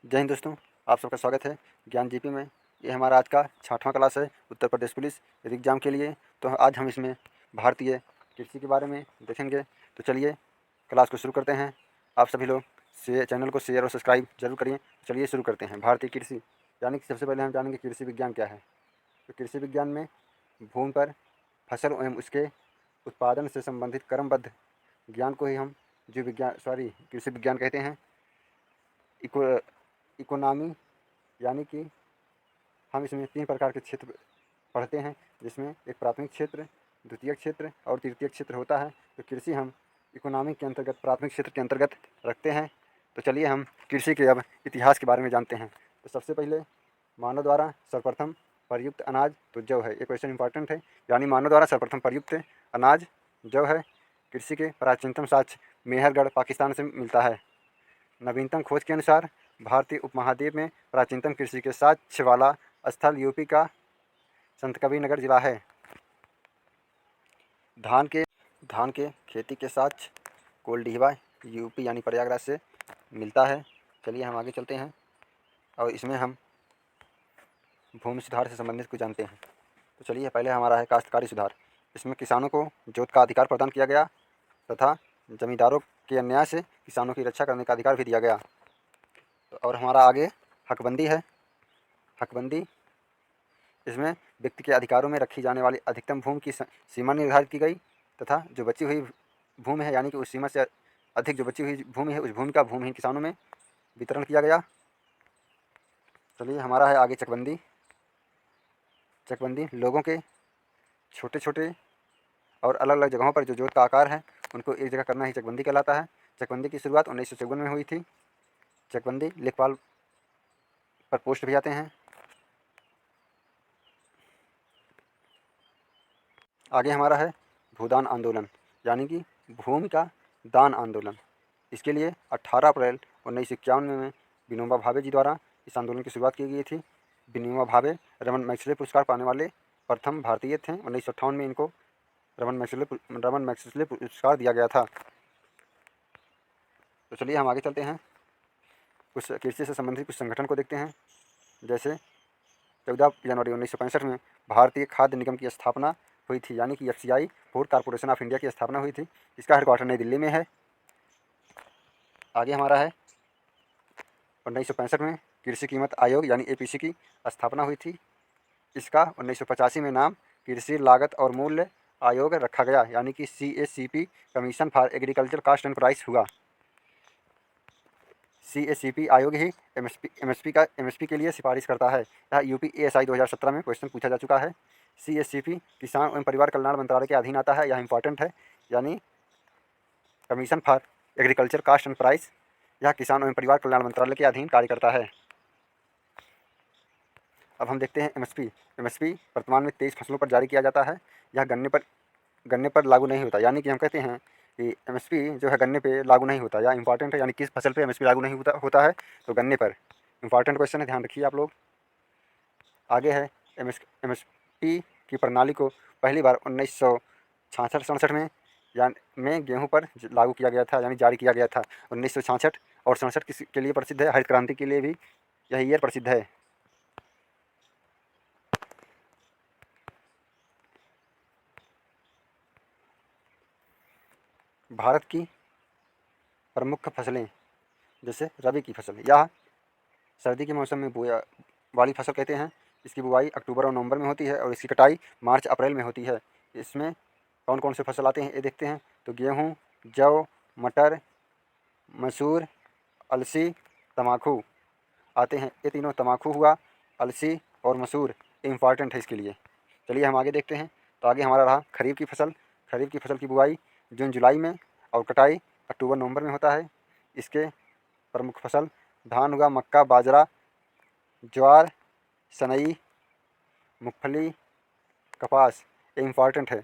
जय हिंद दोस्तों, आप सबका स्वागत है ज्ञान जीपी में। ये हमारा आज का 6वां क्लास है उत्तर प्रदेश पुलिस एग्ज़ाम के लिए। तो आज हम इसमें भारतीय कृषि के बारे में देखेंगे। तो चलिए क्लास को शुरू करते हैं। आप सभी लोग चैनल को शेयर और सब्सक्राइब जरूर करिए। चलिए शुरू करते हैं। भारतीय कृषि यानी कि सबसे पहले हम जानेंगे कृषि विज्ञान क्या है। तो कृषि विज्ञान में भूमि पर फसल एवं उसके उत्पादन से संबंधित क्रमबद्ध ज्ञान को ही हम कृषि विज्ञान कहते हैं। इकोनॉमी यानी कि हम इसमें 3 प्रकार के क्षेत्र पढ़ते हैं, जिसमें एक प्राथमिक क्षेत्र, द्वितीयक क्षेत्र और तृतीयक क्षेत्र होता है। तो कृषि हम इकोनॉमी के अंतर्गत, प्राथमिक क्षेत्र के अंतर्गत रखते हैं। तो चलिए हम कृषि के अब इतिहास के बारे में जानते हैं। तो सबसे पहले मानव द्वारा सर्वप्रथम प्रयुक्त अनाज तो जौ है। ये क्वेश्चन इंपॉर्टेंट है। यानी मानव द्वारा सर्वप्रथम प्रयुक्त अनाज जौ है। कृषि के प्राचीनतम साक्ष्य मेहरगढ़ पाकिस्तान से मिलता है। नवीनतम खोज के अनुसार भारतीय उपमहाद्वीप में प्राचीनतम कृषि के साक्ष्य वाला स्थल यूपी का संतकबीरनगर जिला है। धान के खेती के साक्ष्य कोलडीहवा यूपी यानी प्रयागराज से मिलता है। चलिए हम आगे चलते हैं और इसमें हम भूमि सुधार से संबंधित कुछ जानते हैं। तो चलिए पहले हमारा है काश्तकारी सुधार। इसमें किसानों को जोत का अधिकार प्रदान किया गया तथा जमींदारों के अन्याय से किसानों की रक्षा करने का अधिकार भी दिया गया। तो और हमारा आगे हकबंदी है। हकबंदी इसमें व्यक्ति के अधिकारों में रखी जाने वाली अधिकतम भूमि की सीमा निर्धारित की गई तथा जो बची हुई भूमि है यानी कि उस सीमा से अधिक जो बची हुई भूमि है उस भूमि का भूमिहीन किसानों में वितरण किया गया। चलिए हमारा है आगे चकबंदी। चकबंदी लोगों के छोटे छोटे और अलग अलग जगहों पर जो जोत का आकार है उनको एक जगह करना ही चकबंदी कहलाता है। चकबंदी की शुरुआत 1954 में हुई थी। चकबंदी लेखपाल पर पोस्ट भी आते हैं। आगे हमारा है भूदान आंदोलन यानी कि भूमि का दान आंदोलन। इसके लिए 18 अप्रैल 1951 में विनोबा भावे जी द्वारा इस आंदोलन की शुरुआत की गई थी। विनोबा भावे रमन मैक्सवेल पुरस्कार पाने वाले प्रथम भारतीय थे। 1958 में इनको रमन मैक्सवेल पुरस्कार दिया गया था। तो चलिए हम आगे चलते हैं। कुछ कृषि से संबंधित कुछ संगठन को देखते हैं। जैसे 14 जनवरी 1965 में भारतीय खाद्य निगम की स्थापना हुई थी यानी कि FCI food corporation of India की स्थापना हुई थी। इसका हेडक्वार्टर नई दिल्ली में है। आगे हमारा है 1965 में कृषि कीमत आयोग यानी APC की स्थापना हुई थी। इसका 1985 में नाम कृषि लागत और मूल्य आयोग रखा गया यानी कि CACP commission for agriculture cost and price हुआ। CACP आयोग ही MSP के लिए सिफारिश करता है। यह UP ASI 2017 में क्वेश्चन पूछा जा चुका है। CACP किसान एवं परिवार कल्याण मंत्रालय के अधीन आता है। यह इंपॉर्टेंट है। यानी commission for agriculture cost and price यह किसान एवं परिवार कल्याण मंत्रालय के अधीन कार्य करता है। अब हम देखते हैं MSP वर्तमान में 23 फसलों पर जारी किया जाता है। यह गन्ने पर लागू नहीं होता यानी कि हम कहते हैं कि MSP जो है गन्ने पे लागू नहीं होता। यह इंपॉर्टेंट है। यानी किस फसल पे MSP लागू नहीं होता है तो गन्ने पर। इंपॉर्टेंट क्वेश्चन है, ध्यान रखिए आप लोग। आगे है MSP की प्रणाली को पहली बार 1966-67 में गेहूं पर लागू किया गया था यानी जारी किया गया था। 1966 और 67 के लिए प्रसिद्ध है। हरित क्रांति के लिए भी यह ईयर प्रसिद्ध है। भारत की प्रमुख फसलें जैसे रबी की फसल या सर्दी के मौसम में बोया वाली फसल कहते हैं। इसकी बुआई अक्टूबर और नवंबर में होती है और इसकी कटाई मार्च अप्रैल में होती है। इसमें कौन कौन से फसल आते हैं ये देखते हैं। तो गेहूँ, जौ, मटर, मसूर, अलसी, तम्बाकू आते हैं। ये तीनों तम्बाकू हुआ, अलसी और मसूर इम्पॉर्टेंट है इसके लिए। चलिए हम आगे देखते हैं। तो आगे हमारा रहा खरीफ की फसल। खरीफ की फसल की बुआई जून जुलाई में और कटाई अक्टूबर नवंबर में होता है। इसके प्रमुख फसल धान हुआ, मक्का, बाजरा, ज्वार, सनई, मूंगफली, कपास ये इम्पॉर्टेंट है।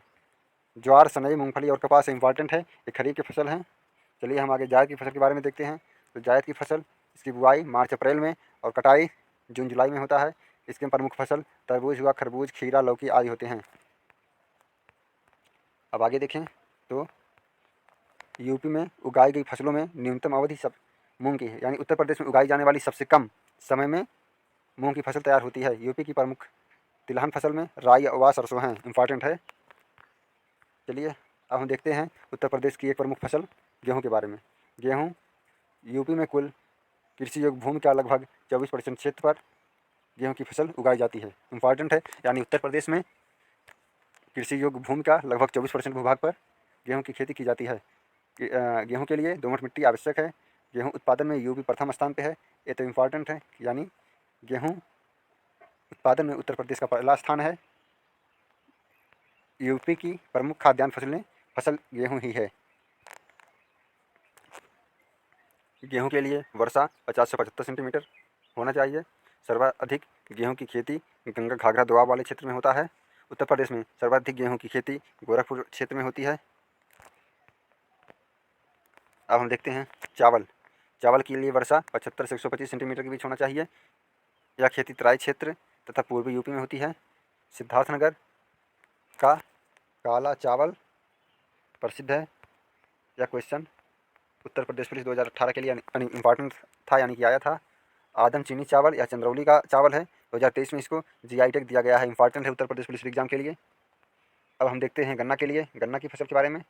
ज्वार, सनई, मूंगफली और कपास इम्पॉर्टेंट है। ये खरीफ की फसल हैं। चलिए हम आगे जायद की फसल के बारे में देखते हैं। तो जायद की फसल इसकी बुआई मार्च अप्रैल में और कटाई जून जुलाई में होता है। इसके प्रमुख फसल तरबूज हुआ, खरबूज, खीरा, लौकी आदि होते हैं। अब आगे देखें तो यूपी में उगाई गई फसलों में न्यूनतम अवधि मूंग की है, यानी उत्तर प्रदेश में उगाई जाने वाली सबसे कम समय में मूंग की फसल तैयार होती है। यूपी की प्रमुख तिलहन फसल में राई व सरसों हैं, इम्पॉर्टेंट है। चलिए अब हम देखते हैं उत्तर प्रदेश की एक प्रमुख फसल गेहूँ के बारे में। गेहूँ यूपी में कुल कृषि योग्य भूमि का लगभग 24% क्षेत्र पर गेहूँ की फसल उगाई जाती है, इम्पॉर्टेंट है। यानी उत्तर प्रदेश में कृषि योग्य भूमि का लगभग 24% भूभाग पर गेहूँ की खेती की जाती है। गेहूँ के लिए दोमट मिट्टी आवश्यक है। गेहूँ उत्पादन में यूपी प्रथम स्थान पे है, ये तो इम्पॉर्टेंट है। यानी गेहूँ उत्पादन में उत्तर प्रदेश का पहला स्थान है। यूपी की प्रमुख खाद्यान्न फसल गेहूँ ही है। गेहूँ के लिए वर्षा 50 से 75 सेंटीमीटर होना चाहिए। सर्वाधिक गेहूँ की खेती गंगा घाघरा दोआब वाले क्षेत्र में होता है। उत्तर प्रदेश में सर्वाधिक गेहूँ की खेती गोरखपुर क्षेत्र में होती है। अब हम देखते हैं चावल। चावल के लिए वर्षा 75 से 125 सेंटीमीटर के बीच होना चाहिए। यह खेती तराई क्षेत्र तथा पूर्वी यूपी में होती है। सिद्धार्थनगर का काला चावल प्रसिद्ध है। यह क्वेश्चन उत्तर प्रदेश पुलिस 2018 के लिए इम्पॉर्टेंट था, यानी कि आया था। आदम चीनी चावल या चंद्रौली का चावल है, 2023 में इसको जीआई टैग दिया गया है, इंपॉर्टेंट है उत्तर प्रदेश पुलिस एग्जाम के लिए। अब हम देखते हैं गन्ना के लिए, गन्ना की फसल के बारे में।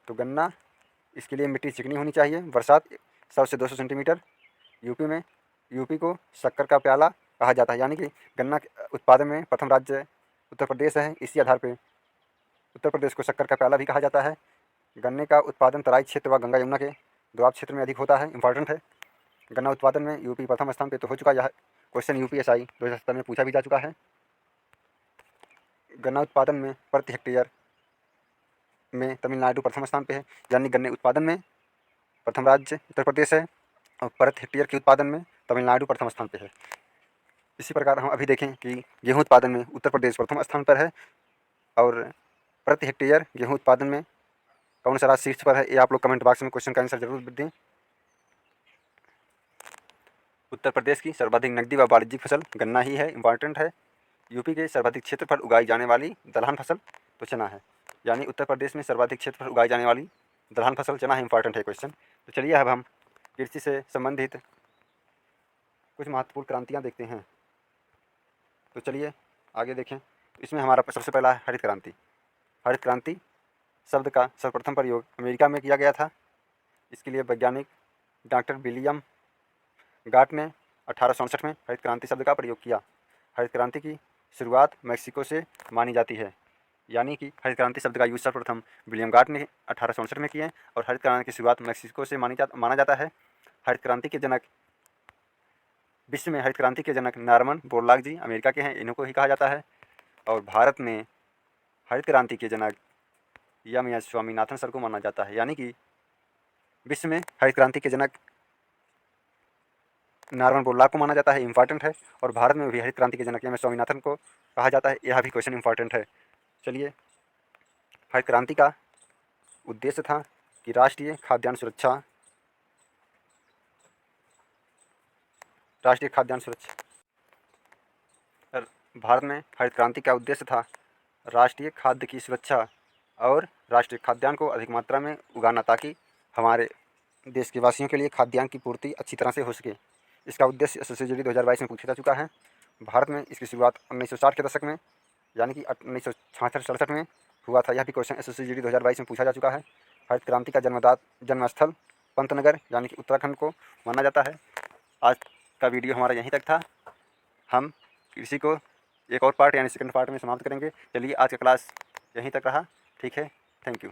तो गन्ना, इसके लिए मिट्टी चिकनी होनी चाहिए, बरसात 100 से 200 सेंटीमीटर। यूपी को शक्कर का प्याला कहा जाता है, यानी कि गन्ना उत्पादन में प्रथम राज्य उत्तर प्रदेश है। इसी आधार पर उत्तर प्रदेश को शक्कर का प्याला भी कहा जाता है। गन्ने का उत्पादन तराई क्षेत्र व गंगा यमुना के दोआब क्षेत्र में अधिक होता है, इंपॉर्टेंट है। गन्ना उत्पादन में यूपी प्रथम स्थान पे तो हो चुका यह क्वेश्चन, यूपीएसआई 2017 में पूछा भी जा चुका है। गन्ना उत्पादन में प्रति हेक्टेयर में तमिलनाडु प्रथम स्थान पे है, यानी गन्ने उत्पादन में प्रथम राज्य उत्तर प्रदेश है और प्रति हेक्टेयर के उत्पादन में तमिलनाडु प्रथम स्थान पे है। इसी प्रकार हम अभी देखें कि गेहूँ उत्पादन में उत्तर प्रदेश प्रथम स्थान पर है और प्रति हेक्टेयर गेहूँ उत्पादन में कौन सा राज्य शीर्ष पर है, ये आप लोग कमेंट बॉक्स में क्वेश्चन का आंसर जरूर दें। उत्तर प्रदेश की सर्वाधिक नकदी व वाणिज्यिक फसल गन्ना ही है, इम्पॉर्टेंट है। यूपी के सर्वाधिक क्षेत्र पर उगाई जाने वाली दलहन फसल तो चना है, यानी उत्तर प्रदेश में सर्वाधिक क्षेत्र पर उगाई जाने वाली दलहन फसल चना है, इंपॉर्टेंट है क्वेश्चन। तो चलिए अब हम कृषि से संबंधित कुछ महत्वपूर्ण क्रांतियाँ देखते हैं। तो चलिए आगे देखें। इसमें हमारा सबसे पहला है हरित क्रांति। हरित क्रांति शब्द का सर्वप्रथम प्रयोग अमेरिका में किया गया था। इसके लिए वैज्ञानिक डॉक्टर विलियम गाट ने 1867 में हरित क्रांति शब्द का प्रयोग किया। हरित क्रांति की शुरुआत मैक्सिको से मानी जाती है, यानी कि हरित क्रांति शब्द का यूज सर्वप्रथम विलियम गाट ने 1867 में किए और हरित क्रांति की शुरुआत मैक्सिको से माना जाता है। हरित क्रांति के जनक, विश्व में हरित क्रांति के जनक नॉर्मन बोरलॉग जी अमेरिका के हैं, इन्हों को ही कहा जाता है। और भारत में हरित क्रांति के जनक एम एस स्वामीनाथन सर को माना जाता है, यानी कि विश्व में हरित क्रांति के जनक नॉर्मन बोरलॉग को माना जाता है, इंपॉर्टेंट है। और भारत में भी हरित क्रांति के जनक एम एस स्वामीनाथन को कहा जाता है, यह भी क्वेश्चन इंपॉर्टेंट है। चलिए, हरित क्रांति का उद्देश्य था कि राष्ट्रीय खाद्यान्न सुरक्षा भारत में हरित क्रांति का उद्देश्य था राष्ट्रीय खाद्य की सुरक्षा और राष्ट्रीय खाद्यान्न को अधिक मात्रा में उगाना, ताकि हमारे देश के वासियों के लिए खाद्यान्न की पूर्ति अच्छी तरह से हो सके। इसका उद्देश्य SSGD 2022 में पूछा जा चुका है। भारत में इसकी शुरुआत 1960 के दशक में, यानी कि 1966-67 में हुआ था। यह भी क्वेश्चन SSGD 2022 में पूछा जा चुका है। हरित क्रांति का जन्मस्थल पंतनगर यानी कि उत्तराखंड को माना जाता है। आज का वीडियो हमारा यहीं तक था। हम कृषि को एक और पार्ट यानी सेकंड पार्ट में समाप्त करेंगे। चलिए, आज का क्लास यहीं तक रहा। ठीक है, थैंक यू।